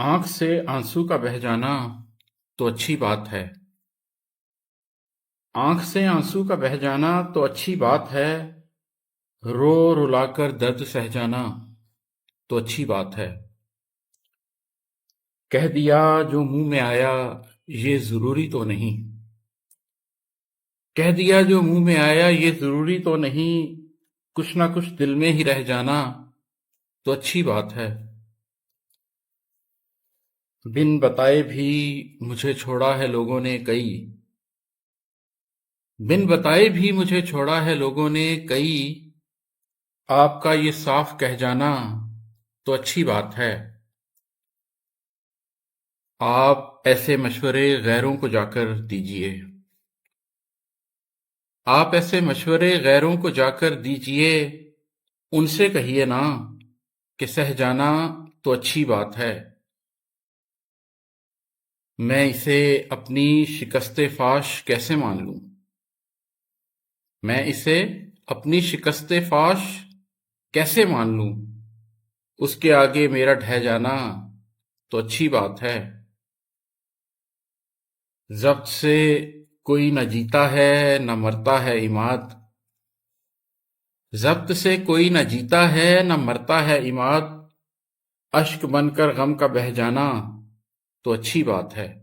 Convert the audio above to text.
آنکھ سے آنسو کا بہہ جانا تو اچھی بات ہے۔ آنکھ سے آنسو کا بہہ جانا تو اچھی بات ہے، رو رلا کر درد سہ جانا تو اچھی بات ہے۔ کہہ دیا جو منہ میں آیا یہ ضروری تو نہیں، کہہ دیا جو منہ میں آیا یہ ضروری تو نہیں، کچھ نہ کچھ دل میں ہی رہ جانا تو اچھی بات ہے۔ بن بتائے بھی مجھے چھوڑا ہے لوگوں نے کئی، بن بتائے بھی مجھے چھوڑا ہے لوگوں نے کئی، آپ کا یہ صاف کہہ جانا تو اچھی بات ہے۔ آپ ایسے مشورے غیروں کو جا کر دیجئے، آپ ایسے مشورے غیروں کو جا کر دیجئے، ان سے کہیے نا کہ سہ جانا تو اچھی بات ہے۔ میں اسے اپنی شکست فاش کیسے مان لوں، میں اسے اپنی شکست فاش کیسے مان لوں، اس کے آگے میرا ڈھہ جانا تو اچھی بات ہے۔ ضبط سے کوئی نہ جیتا ہے نہ مرتا ہے عماد، ضبط سے کوئی نہ جیتا ہے نہ مرتا ہے عماد، اشک بن کر غم کا بہہ جانا تو اچھی بات ہے۔